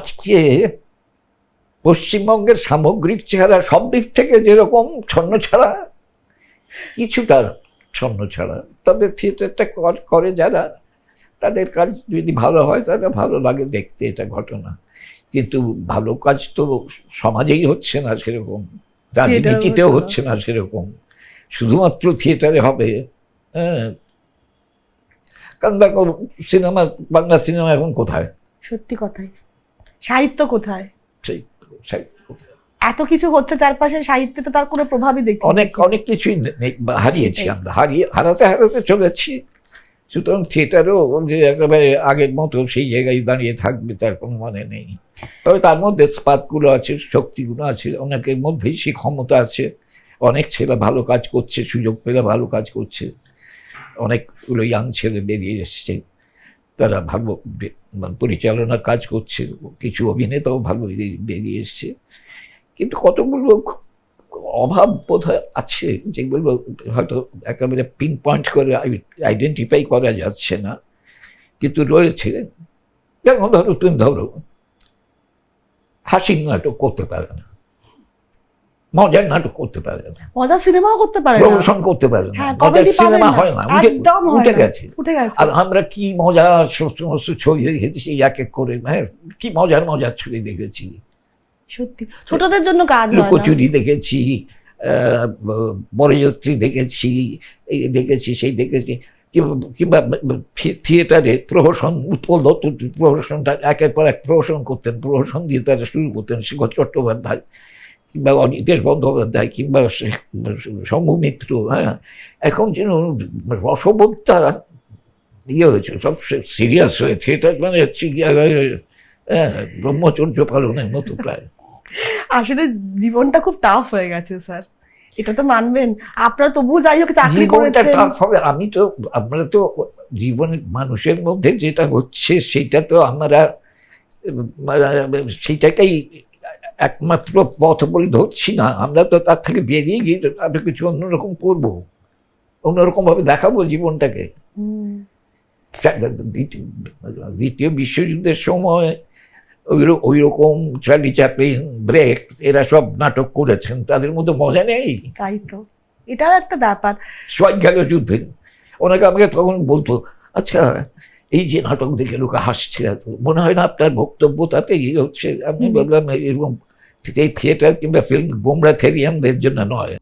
আজকে পশ্চিমবঙ্গের সামগ্রিক চেহারা সব দিক থেকে যেরকম ছন্নছাড়া, কিছুটা ছন্নছাড়া, তবে থিয়েটারটা করে যারা, তাদের কাজ যদি ভালো হয় তাহলে ভালো লাগে দেখতে, এটা ঘটনা। কিন্তু ভালো কাজ তো সমাজেই হচ্ছে না সেরকম, রাজনীতিতেও হচ্ছে না সেরকম, শুধুমাত্র থিয়েটারে হবে। হ্যাঁ, কারণ দেখো সিনেমা, বাংলা সিনেমা এখন কোথায়? সত্যি কথাই। সাহিত্য কোথায়? সেই এত কিছু হচ্ছে চারপাশে, সাহিত্যে তো তার কোনো প্রভাবই দেখি। অনেক কিছুই হারিয়েছি আমরা, হারাতে চলেছি। সুতরাং থিয়েটারও যে একেবারে আগের মতো সেই জায়গায় দাঁড়িয়ে থাকবে তার কোনো মানে নেই। তবে তার মধ্যে স্পার্কগুলো আছে, শক্তিগুলো আছে, অনেকের মধ্যেই সেই ক্ষমতা আছে। অনেক ছেলে ভালো কাজ করছে, সুযোগ পেলে ভালো কাজ করছে। অনেকগুলো ইয়াং ছেলে বেরিয়ে এসছে, তারা ভালো পরিচালনার কাজ করছে, কিছু অভিনেতাও ভালো বেরিয়ে এসছে। কিন্তু কতগুলো অভাব বোধহয় আছে যেগুলো হয়তো একেবারে পিন পয়েন্ট করে আইডেন্টিফাই করা যাচ্ছে না, কিন্তু রয়েছে। যেমন ধরো হাসির নাটক করতে পারে না, মজার নাটক করতে পারে না, মজার সিনেমাও করতে পারে না, প্রমোশন করতে পারে না, মজার সিনেমা হয় না, উঠে গেছে। আর আমরা কি মজার সমস্ত ছবি দেখেছি সেই এক এক করে, হ্যাঁ কি মজার ছবি দেখেছি। সত্যি ছোটদের জন্য কাজ, লুকোচুরি দেখেছি, বরযাত্রী দেখেছি, সেই দেখেছি। কিংবা থিয়েটারে প্রহসন, প্রহসনটা একের পর এক প্রহসন করতেন, প্রহসন দিয়ে তারা শুরু করতেন। শেখর চট্টোপাধ্যায় কিংবা অনিতেশ বন্দ্যোপাধ্যায় কিংবা শম্ভু মিত্র। হ্যাঁ, এখন যেন রসবোধটা হয়েছে, সব সিরিয়াস হয়ে থিয়েটার মানে হচ্ছে ব্রহ্মচর্য পালনের মতো প্রায়। আসলে জীবনটা খুব টাফ হয়ে গেছে স্যার, এটা তো মানবেন। আপনারা তবু যাই হোক চাকরি করেছেন। টাফ হবে, আমরা তো জীবনের মানুষের মধ্যে যেটা হচ্ছে সেটা তো আমরা সেইটাকেই একমাত্র পথ বলে ধরছি না। আমরা তো তার থেকে বেরিয়ে গিয়ে আমরা কিছু অন্যরকম করবো, অন্যরকম ভাবে দেখাবো জীবনটাকে। দ্বিতীয় বিশ্বযুদ্ধের সময় ওই রকম চার্লি চ্যাপলিন, ব্রেক, এরা সব নাটক করেছেন, তাদের মধ্যে মজা নেই। তাই তো, এটাও একটা ব্যাপার। শোক গেল যুদ্ধে, অনেকে আমাকে তখন বলতো, আচ্ছা এই যে নাটক দেখে লোকে হাসছে, মনে হয় না আপনার বক্তব্য তাতে হচ্ছে? আমি বললাম এরকম থিয়েটার কিংবা ফিল্ম গোমরা থেরিয়ামদের জন্য নয়।